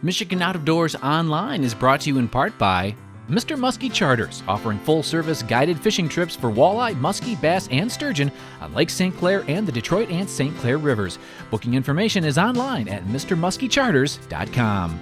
Michigan Out of Doors Online is brought to you in part by Mr. Muskie Charters, offering full-service guided fishing trips for walleye, muskie, bass, and sturgeon on Lake St. Clair and the Detroit and St. Clair rivers. Booking information is online at mrmuskiecharters.com.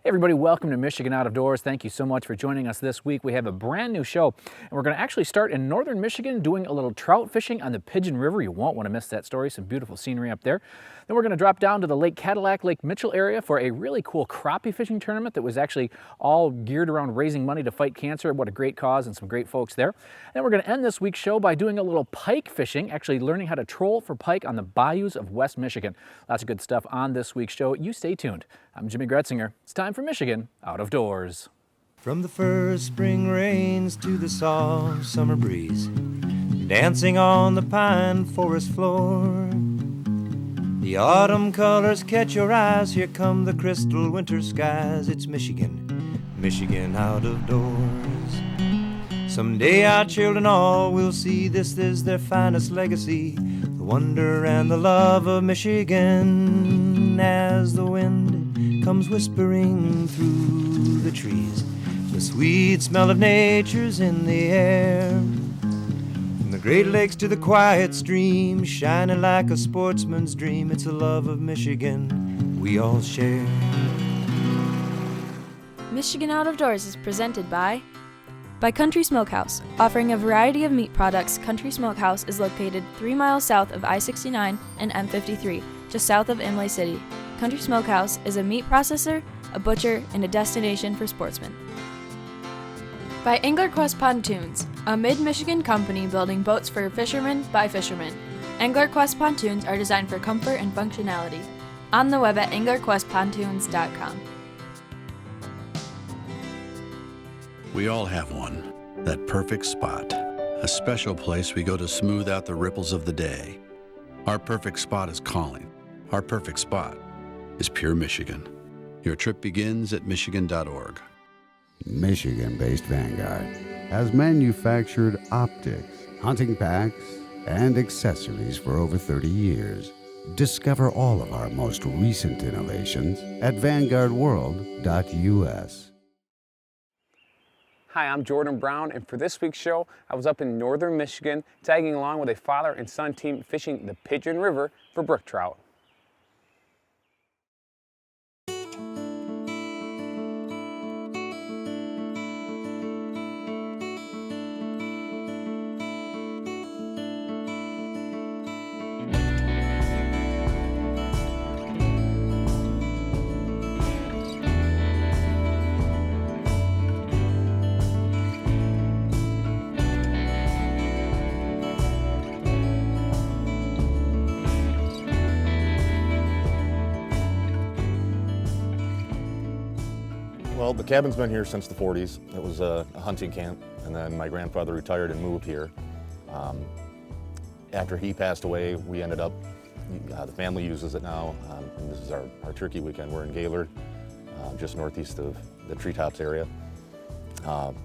Hey everybody, welcome to Michigan Out of Doors. Thank you so much for joining us this week. We have a brand new show, and we're going to actually start in northern Michigan doing a little trout fishing on the Pigeon River. You won't want to miss that story. Some beautiful scenery up there. Then we're going to drop down to the Lake Cadillac, Lake Mitchell area for a really cool crappie fishing tournament that was actually all geared around raising money to fight cancer. What a great cause, and some great folks there. Then we're going to end this week's show by doing a little pike fishing, actually learning how to troll for pike on the bayous of West Michigan. Lots of good stuff on this week's show. You stay tuned. I'm Jimmy Gretzinger. It's time for Michigan Out of Doors. From the first spring rains to the soft summer breeze, dancing on the pine forest floor, the autumn colors catch your eyes. Here come the crystal winter skies. It's Michigan, Michigan out of doors. Someday our children all will see this is their finest legacy, the wonder and the love of Michigan. As the wind comes whispering through the trees, the sweet smell of nature's in the air. From the Great Lakes to the quiet stream, shining like a sportsman's dream, it's the love of Michigan we all share. Michigan Out of Doors is presented by Country Smokehouse. Offering a variety of meat products, Country Smokehouse is located 3 miles south of I-69 and M53, just south of Imlay City. Country Smokehouse is a meat processor, a butcher, and a destination for sportsmen. By Angler Quest Pontoons, a mid-Michigan company building boats for fishermen by fishermen. Angler Quest Pontoons are designed for comfort and functionality. On the web at anglerquestpontoons.com. We all have one, that perfect spot, a special place we go to smooth out the ripples of the day. Our perfect spot is calling. Our perfect spot is Pure Michigan. Your trip begins at michigan.org. Michigan-based Vanguard has manufactured optics, hunting packs, and accessories for over 30 years. Discover all of our most recent innovations at vanguardworld.us. Hi, I'm Jordan Brown, and for this week's show, I was up in northern Michigan tagging along with a father and son team fishing the Pigeon River for brook trout. Well, the cabin's been here since the 40s. It was a hunting camp, and then my grandfather retired and moved here. After he passed away, we ended up, the family uses it now, and this is our turkey weekend. We're in Gaylord, just northeast of the Treetops area. Man,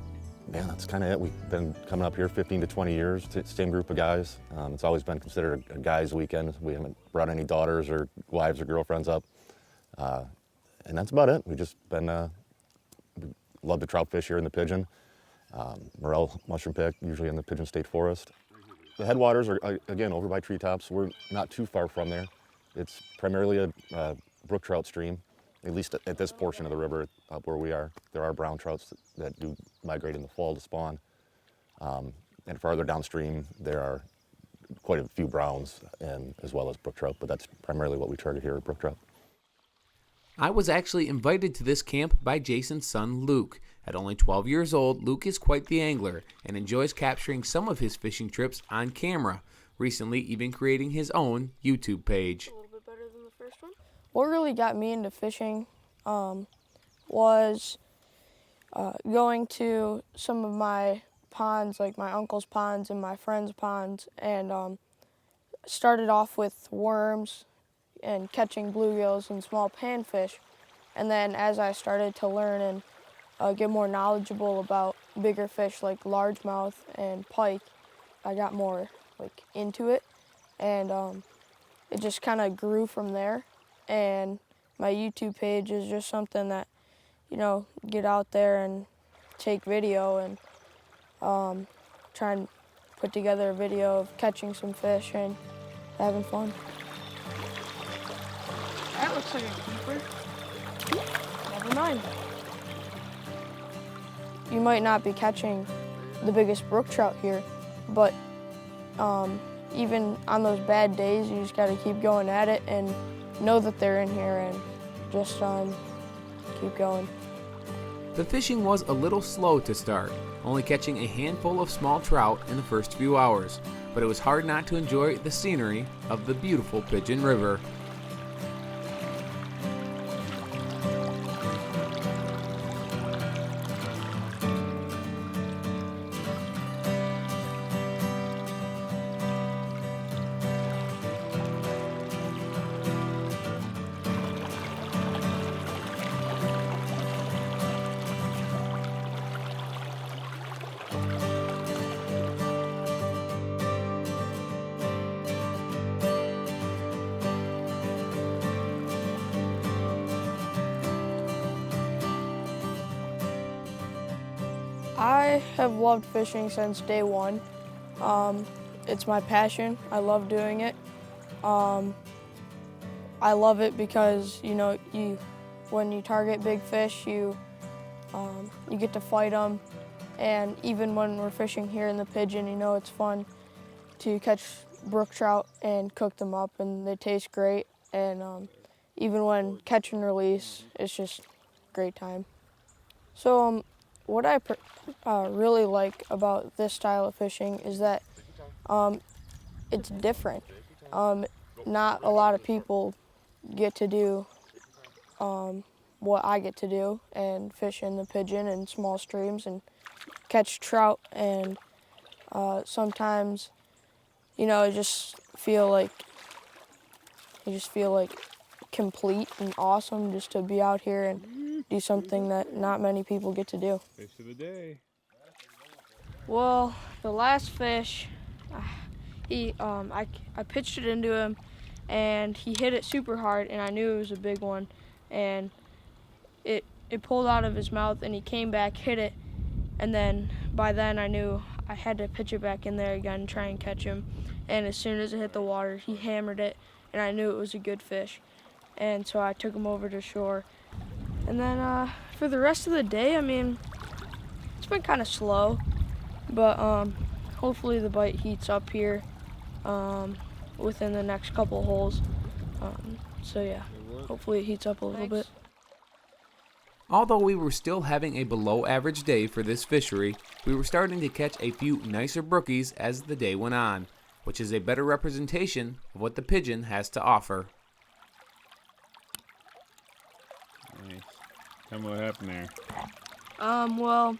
that's kind of it. We've been coming up here 15 to 20 years, same group of guys. It's always been considered a guy's weekend. We haven't brought any daughters or wives or girlfriends up. And that's about it. We've just been, love to trout fish here in the Pigeon. Morel mushroom pick, usually in the Pigeon State Forest. The headwaters are, again, over by Treetops. We're not too far from there. It's primarily a brook trout stream, at least at this portion of the river up where we are. There are brown trouts that do migrate in the fall to spawn. And farther downstream, there are quite a few browns and as well as brook trout, but that's primarily what we target here at brook trout. I was actually invited to this camp by Jason's son, Luke. At only 12 years old, Luke is quite the angler and enjoys capturing some of his fishing trips on camera, recently even creating his own YouTube page. A little bit better than the first one. What really got me into fishing was going to some of my ponds, like my uncle's ponds and my friend's ponds, and started off with worms and catching bluegills and small panfish. And then as I started to learn and get more knowledgeable about bigger fish like largemouth and pike, I got more into it, and it just kind of grew from there. and my YouTube page is just something that, you know, get out there and take video and try and put together a video of catching some fish and having fun. That looks like a keeper. Never mind. You might not be catching the biggest brook trout here, but even on those bad days, you just got to keep going at it and know that they're in here and just keep going. The fishing was a little slow to start, only catching a handful of small trout in the first few hours, but it was hard not to enjoy the scenery of the beautiful Pigeon River. I have loved fishing since day one. It's my passion. I love doing it. I love it because, you know, when you target big fish, you get to fight them. And even when we're fishing here in the Pigeon, you know, it's fun to catch brook trout and cook them up, and they taste great. And even when catch and release, it's just a great time. So what I really like about this style of fishing is that it's different. Not a lot of people get to do what I get to do and fish in the Pigeon and small streams and catch trout, and sometimes, you know, you just feel like complete and awesome just to be out here and do something that not many people get to do. Fish of the day. Well, the last fish, I pitched it into him, and he hit it super hard, and I knew it was a big one, and it pulled out of his mouth, and he came back, hit it, and then by then I knew I had to pitch it back in there again and try and catch him. And as soon as it hit the water, he hammered it, and I knew it was a good fish. And so I took him over to shore. And then for the rest of the day, I mean, it's been kind of slow, but hopefully the bite heats up here within the next couple holes. So yeah, hopefully it heats up a little bit. Although we were still having a below average day for this fishery, we were starting to catch a few nicer brookies as the day went on, which is a better representation of what the Pigeon has to offer. Nice. Tell me what happened there. Well,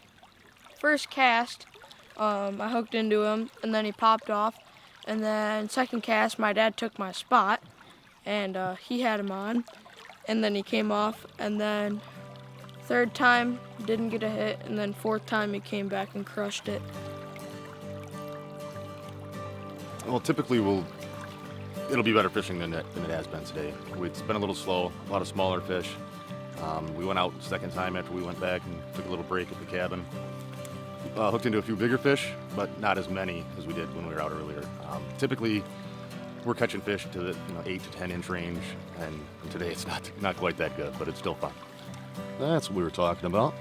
first cast, I hooked into him, and then he popped off. And then second cast, my dad took my spot, and he had him on. And then he came off, and then third time, didn't get a hit, and then fourth time he came back and crushed it. Well, typically it'll be better fishing than it has been today. It's been a little slow, a lot of smaller fish. We went out second time after we went back and took a little break at the cabin. Hooked into a few bigger fish, but not as many as we did when we were out earlier. Typically, we're catching fish to the 8 to 10 inch range, and today it's not quite that good, but it's still fun. That's what we were talking about.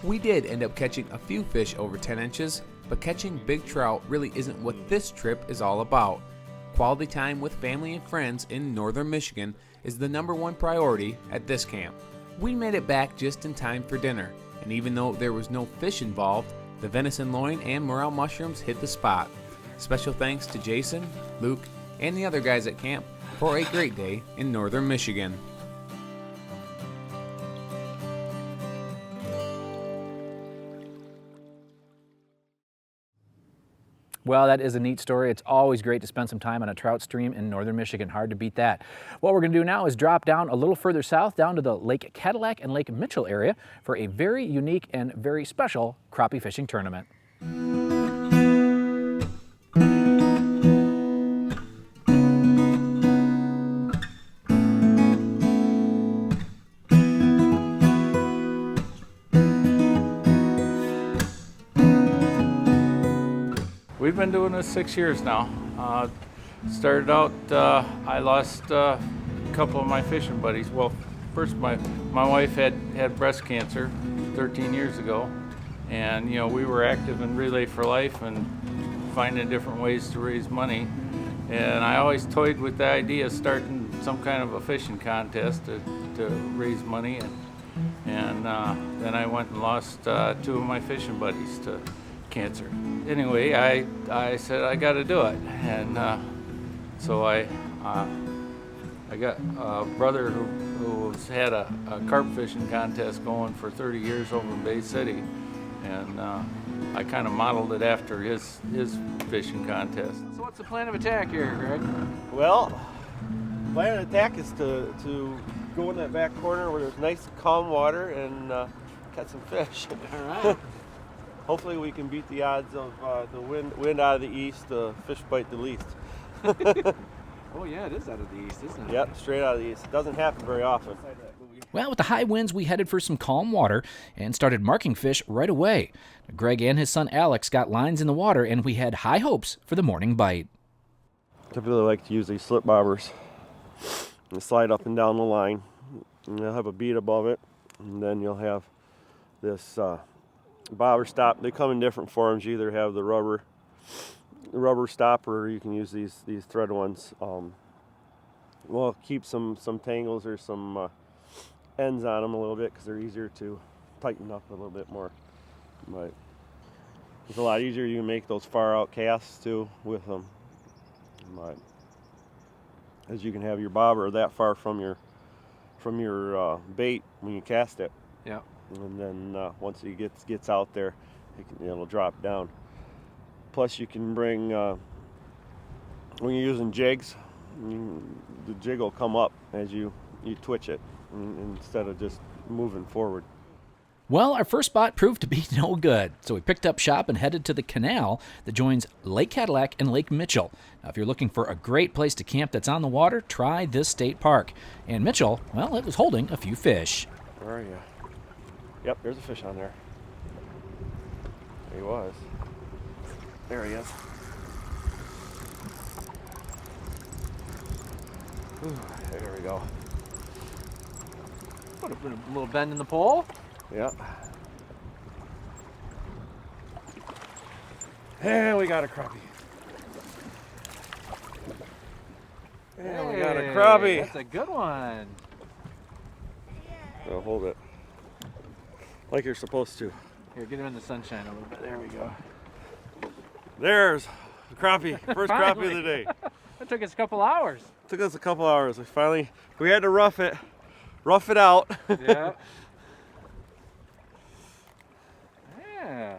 We did end up catching a few fish over 10 inches, but catching big trout really isn't what this trip is all about. Quality time with family and friends in northern Michigan is the #1 priority at this camp. We made it back just in time for dinner, and even though there was no fish involved, the venison loin and morel mushrooms hit the spot. Special thanks to Jason, Luke, and the other guys at camp for a great day in northern Michigan. Well, that is a neat story. It's always great to spend some time on a trout stream in northern Michigan. Hard to beat that. What we're going to do now is drop down a little further south, down to the Lake Cadillac and Lake Mitchell area for a very unique and very special crappie fishing tournament. We've been doing this 6 years now. Started out, I lost a couple of my fishing buddies. Well, first my wife had breast cancer 13 years ago, and we were active in Relay for Life and finding different ways to raise money. And I always toyed with the idea of starting some kind of a fishing contest to raise money, and then I went and lost 2 of my fishing buddies to cancer. Anyway, I said I got to do it, and so I got a brother who's had a carp fishing contest going for 30 years over in Bay City, and I kind of modeled it after his fishing contest. So what's the plan of attack here, Greg? Well, the plan of attack is to go in that back corner where there's nice calm water and catch some fish. All right. Hopefully we can beat the odds of the wind out of the east, fish bite the least. Oh yeah, it is out of the east, isn't it? Yep, straight out of the east. It doesn't happen very often. Well, with the high winds, we headed for some calm water and started marking fish right away. Greg and his son Alex got lines in the water, and we had high hopes for the morning bite. Typically like to use these slip bobbers and slide up and down the line. And you'll have a bead above it, and then you'll have this bobber stop. They come in different forms. You either have the rubber stopper, or you can use these thread ones. We'll keep some tangles or some ends on them a little bit because they're easier to tighten up a little bit more. But it's a lot easier. You can make those far out casts too with them. But as you can have your bobber that far from your bait when you cast it. Yeah. And then once it gets out there, it'll drop down. Plus, you can bring when you're using jigs, the jig will come up as you twitch it instead of just moving forward. Well, our first spot proved to be no good, so we picked up shop and headed to the canal that joins Lake Cadillac and Lake Mitchell. Now, if you're looking for a great place to camp that's on the water, try this state park. And Mitchell, well, it was holding a few fish. Where are you? Yep, there's a fish on there. There he was. There he is. Ooh, there we go. Put a little bend in the pole. Yep. And we got a crappie. And we got a crappie. That's a good one. So hold it. Like you're supposed to. Here, get him in the sunshine a little bit. There we go. There's the crappie. First crappie of the day. That took us a couple hours. Took us a couple hours. We had to rough it out. Yeah. Yeah.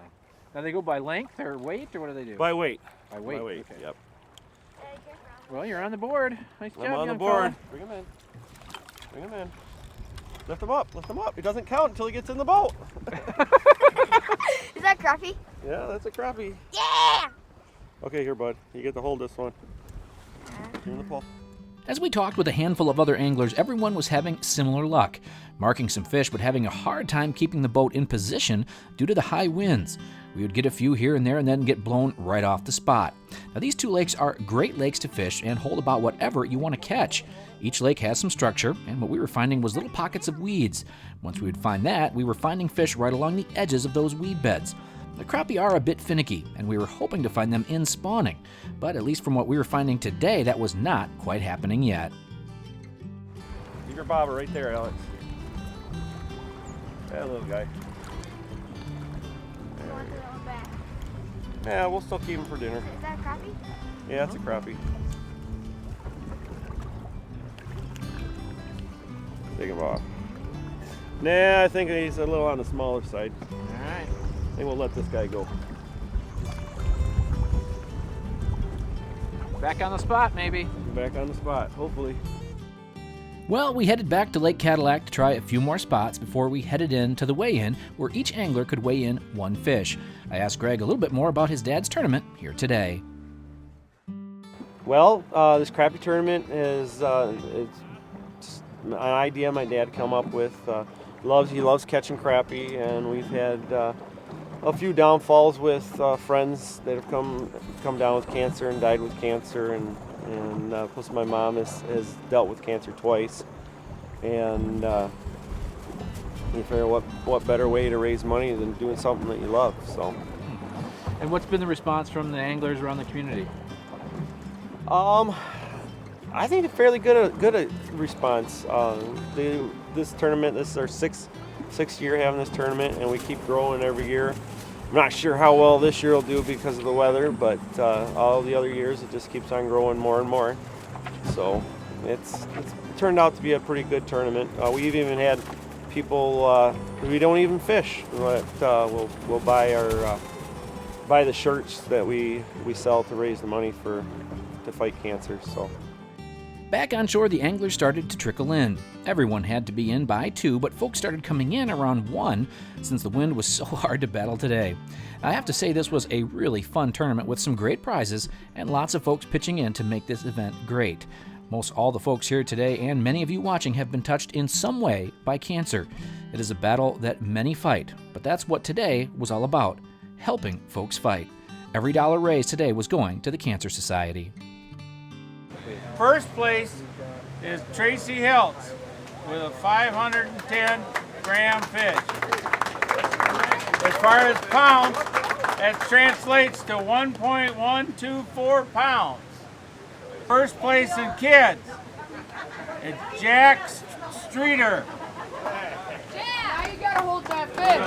Now they go by length or weight, or what do they do? By weight. By weight. Okay. Yep. Well, you're on the board. Nice job, I'm on the young board. fella. Bring him in. Bring him in. Lift him up. Lift him up. He doesn't count until he gets in the boat. Is that crappie? Yeah, that's a crappie. Yeah! Okay, here, bud. You get to hold this one. Give him the pole. As we talked with a handful of other anglers, everyone was having similar luck, marking some fish but having a hard time keeping the boat in position due to the high winds. We would get a few here and there and then get blown right off the spot. Now, these 2 lakes are great lakes to fish and hold about whatever you want to catch. Each lake has some structure, and what we were finding was little pockets of weeds. Once we would find that, we were finding fish right along the edges of those weed beds. The crappie are a bit finicky, and we were hoping to find them in spawning, but at least from what we were finding today, that was not quite happening yet. Keep your bobber right there, Alex. That little guy. Yeah, we'll still keep him for dinner. Is that a crappie? Yeah, it's a crappie. Take him off. Nah, I think he's a little on the smaller side. All right. I think we'll let this guy go. Back on the spot, maybe. Back on the spot, hopefully. Well, we headed back to Lake Cadillac to try a few more spots before we headed in to the weigh-in, where each angler could weigh in 1 fish. I asked Greg a little bit more about his dad's tournament here today. Well, this crappie tournament is it's an idea my dad come up with. He loves catching crappie, and we've had a few downfalls with friends that have come down with cancer and died with cancer, and plus my mom has dealt with cancer twice, and you figure what better way to raise money than doing something that you love. So. And what's been the response from the anglers around the community? I think a fairly good response. This tournament, this is our sixth year having this tournament, and we keep growing every year. I'm not sure how well this year will do because of the weather, but all the other years it just keeps on growing more and more. So it's turned out to be a pretty good tournament. We've even had people we don't even fish that will buy the shirts that we sell to raise the money to fight cancer. So. Back on shore, the anglers started to trickle in. Everyone had to be in by 2, but folks started coming in around 1 since the wind was so hard to battle today. I have to say this was a really fun tournament with some great prizes and lots of folks pitching in to make this event great. Most all the folks here today and many of you watching have been touched in some way by cancer. It is a battle that many fight, but that's what today was all about, helping folks fight. Every dollar raised today was going to the Cancer Society. First place is Tracy Hiltz with a 510-gram fish. As far as pounds, that translates to 1.124 pounds. First place in kids is Jack Streeter. Now you gotta hold that fish.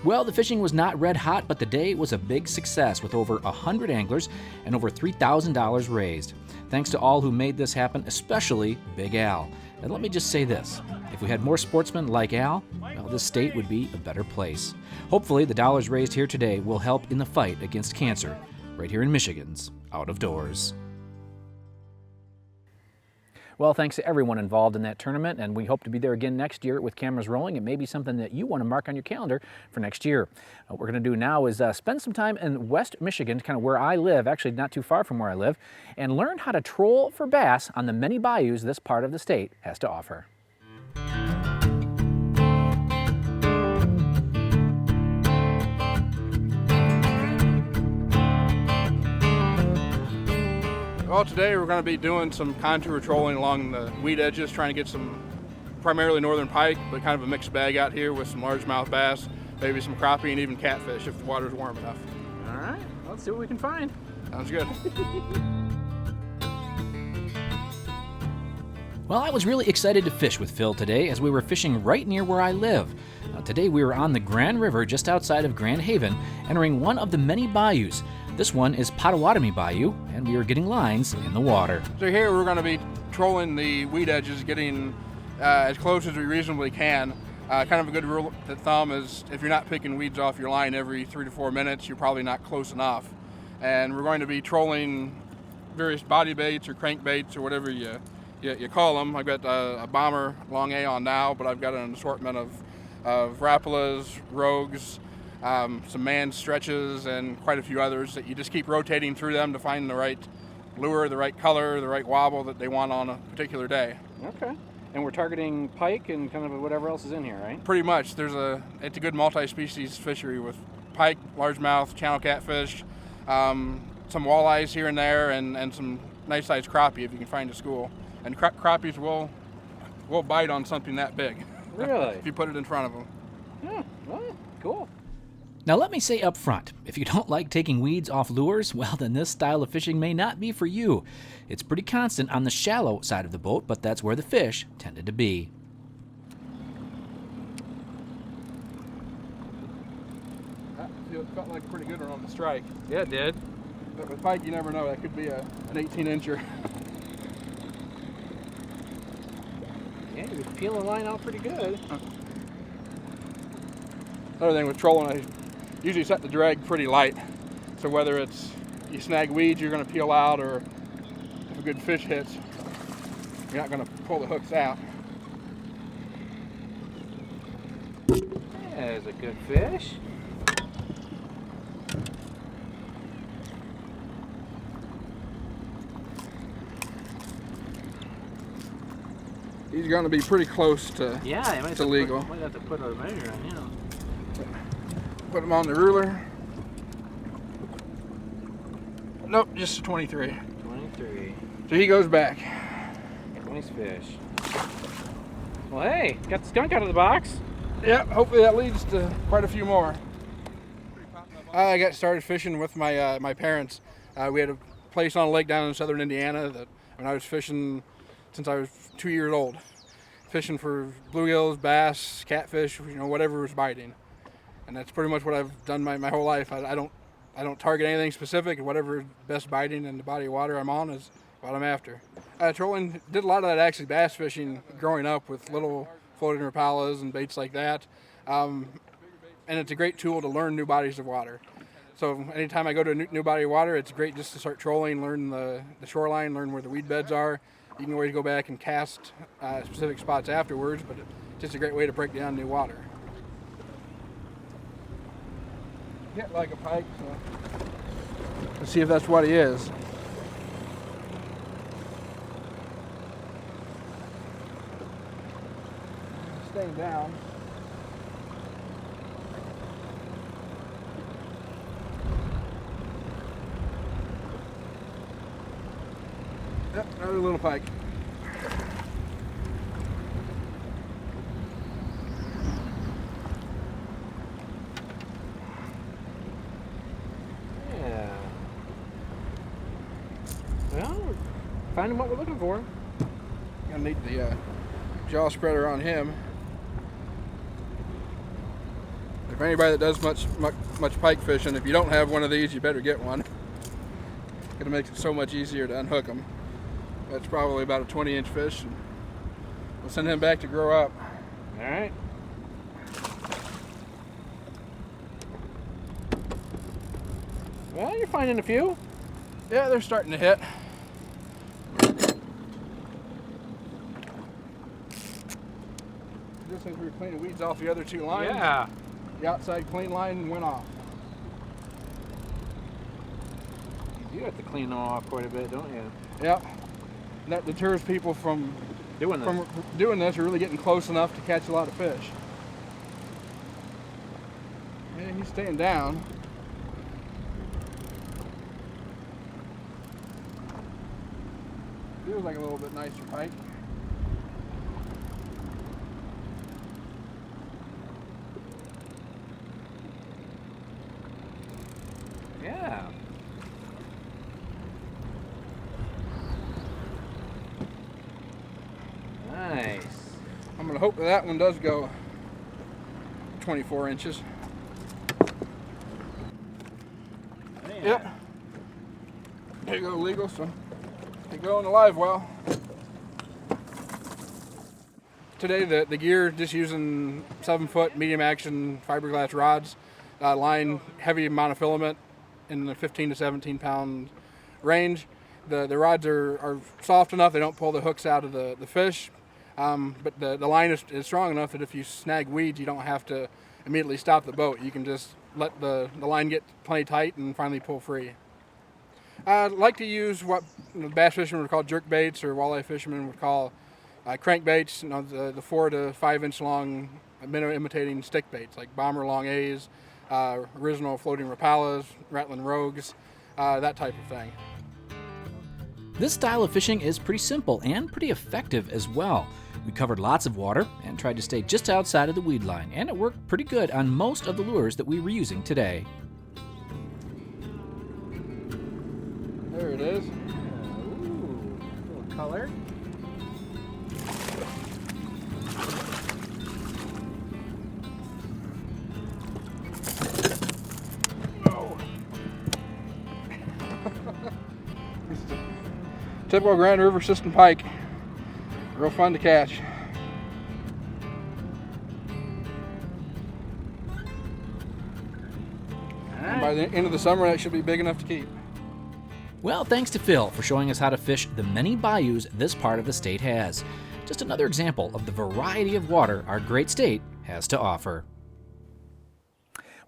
Well, the fishing was not red hot, but the day was a big success with over 100 anglers and over $3,000 raised. Thanks to all who made this happen, especially Big Al. And let me just say this, if we had more sportsmen like Al, well, this state would be a better place. Hopefully, the dollars raised here today will help in the fight against cancer, right here in Michigan's Out of Doors. Well, thanks to everyone involved in that tournament, and we hope to be there again next year with cameras rolling. It may be something that you want to mark on your calendar for next year. What we're going to do now is spend some time in West Michigan, kind of where I live, actually not too far from where I live, and learn how to troll for bass on the many bayous this part of the state has to offer. Well, today we're going to be doing some contour trolling along the weed edges, trying to get some primarily northern pike, but kind of a mixed bag out here with some largemouth bass, maybe some crappie, and even catfish if the water's warm enough. All right, let's see what we can find. Sounds good. Well, I was really excited to fish with Phil today as we were fishing right near where I live. Today we were on the Grand River just outside of Grand Haven, entering one of the many bayous. This one is Potawatomi Bayou, and we are getting lines in the water. So here we're going to be trolling the weed edges, getting as close as we reasonably can. Kind of a good rule of thumb is if you're not picking weeds off your line every 3 to 4 minutes, you're probably not close enough. And we're going to be trolling various body baits or crankbaits or whatever you call them. I've got a bomber long A on now, but I've got an assortment of Rapalas, Rogues, some man stretches, and quite a few others that you just keep rotating through them to find the right lure, the right color, the right wobble that they want on a particular day. Okay. And we're targeting pike and kind of whatever else is in here, right? Pretty much. It's a good multi-species fishery with pike, largemouth, channel catfish, some walleyes here and there, and some nice-sized crappie if you can find a school. And crappies will bite on something that big. Really? If you put it in front of them. Yeah, well, cool. Now let me say up front, if you don't like taking weeds off lures, well then this style of fishing may not be for you. It's pretty constant on the shallow side of the boat, but that's where the fish tended to be. It felt like a pretty good one on the strike. Yeah, it did. But with pike, you never know. That could be an 18-incher. Yeah, you peel the line out pretty good. Another thing with trolling, I usually set the drag pretty light. So whether it's you snag weeds you're going to peel out, or if a good fish hits, you're not going to pull the hooks out. There's a good fish. He's going to be pretty close to Yeah, you might legal. Might have to put a measure on him. Put him on the ruler. Nope, just a 23. 23. So he goes back. Nice fish. Well, hey, got the skunk out of the box. Yeah, hopefully that leads to quite a few more. I got started fishing with my parents. We had a place on a lake down in southern Indiana that when I was fishing since I was 2 years old. Fishing for bluegills, bass, catfish, whatever was biting. And that's pretty much what I've done my whole life. I don't target anything specific. Whatever best biting in the body of water I'm on is what I'm after. Trolling, did a lot of that actually bass fishing growing up with little floating rapalas and baits like that. And it's a great tool to learn new bodies of water. So anytime I go to a new body of water, it's great just to start trolling, learn the shoreline, learn where the weed beds are. You can always go back and cast specific spots afterwards, but it's just a great way to break down new water. Hit like a pike, so let's see if that's what he is. Staying down. Yep, another little pike. Yeah. Well, we're finding what we're looking for. Gonna need the jaw spreader on him. If anybody that does much pike fishing, if you don't have one of these, you better get one. It'll make it so much easier to unhook them. That's probably about a 20-inch fish. And we'll send him back to grow up. All right. Well, you're finding a few. Yeah, they're starting to hit. Just as we were cleaning weeds off the other two lines, Yeah. the outside clean line went off. You have to clean them off quite a bit, don't you? Yep. And that deters people from Doing this. doing this or really getting close enough to catch a lot of fish. Yeah, he's staying down. Feels like a little bit nicer pike. Yeah. Nice. I'm gonna hope that one does go 24 inches. Man. Yep. There you go, legal, so they go in the live well. Today the gear, just using 7-foot medium action fiberglass rods, line heavy monofilament in the 15 to 17 pound range. The rods are soft enough, they don't pull the hooks out of the fish, but the line is strong enough that if you snag weeds, you don't have to immediately stop the boat. You can just let the line get plenty tight and finally pull free. I like to use what bass fishermen would call jerk baits, or walleye fishermen would call crank baits, the 4 to 5 inch long minnow imitating stick baits, like bomber long A's, original floating rapalas, rattling rogues, that type of thing. This style of fishing is pretty simple and pretty effective as well. We covered lots of water and tried to stay just outside of the weed line, and it worked pretty good on most of the lures that we were using today. There it is. Ooh, little color. Typical Grand River system pike. Real fun to catch. And by the end of the summer, that should be big enough to keep. Well, thanks to Phil for showing us how to fish the many bayous this part of the state has. Just another example of the variety of water our great state has to offer.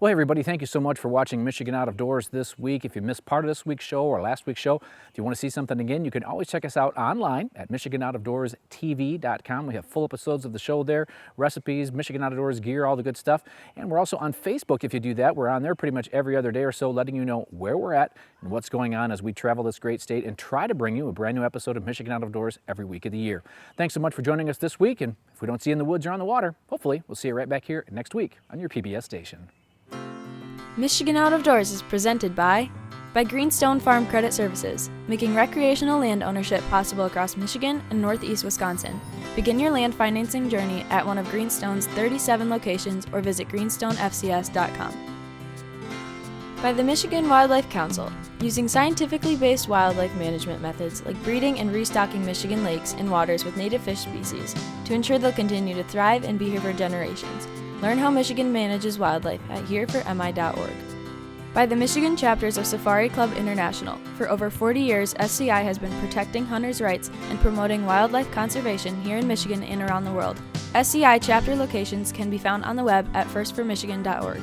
Well, hey everybody, thank you so much for watching Michigan Out of Doors this week. If you missed part of this week's show or last week's show, if you want to see something again, you can always check us out online at michiganoutofdoorstv.com. We have full episodes of the show there, recipes, Michigan Out of Doors gear, all the good stuff. And we're also on Facebook if you do that. We're on there pretty much every other day or so, letting you know where we're at and what's going on as we travel this great state and try to bring you a brand new episode of Michigan Out of Doors every week of the year. Thanks so much for joining us this week, and if we don't see you in the woods or on the water, hopefully we'll see you right back here next week on your PBS station. Michigan Out of Doors is presented by Greenstone Farm Credit Services, making recreational land ownership possible across Michigan and northeast Wisconsin. Begin your land financing journey at one of Greenstone's 37 locations or visit greenstonefcs.com. By the Michigan Wildlife Council, using scientifically based wildlife management methods like breeding and restocking Michigan lakes and waters with native fish species to ensure they'll continue to thrive and be here for generations. Learn how Michigan manages wildlife at hereformi.org. By the Michigan chapters of Safari Club International. For over 40 years, SCI has been protecting hunters' rights and promoting wildlife conservation here in Michigan and around the world. SCI chapter locations can be found on the web at firstformichigan.org.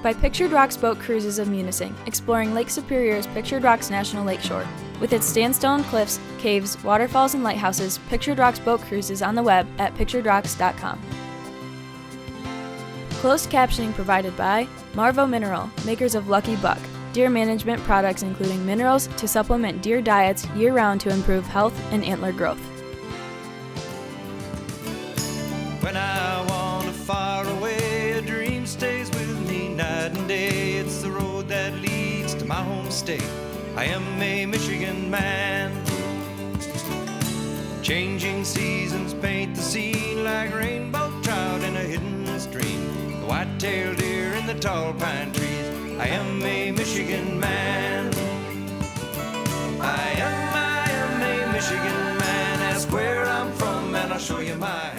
By Pictured Rocks Boat Cruises of Munising, exploring Lake Superior's Pictured Rocks National Lakeshore. With its sandstone cliffs, caves, waterfalls, and lighthouses, Pictured Rocks Boat Cruises on the web at picturedrocks.com. Closed captioning provided by Marvo Mineral, makers of Lucky Buck, deer management products including minerals to supplement deer diets year-round to improve health and antler growth. When I wander far away, a dream stays with me night and day. It's the road that leads to my home state. I am a Michigan man. Changing seasons paint the scene like rainbow trout in a hidden stream. The white-tailed deer in the tall pine trees. I am a Michigan man. I am a Michigan man. Ask where I'm from and I'll show you my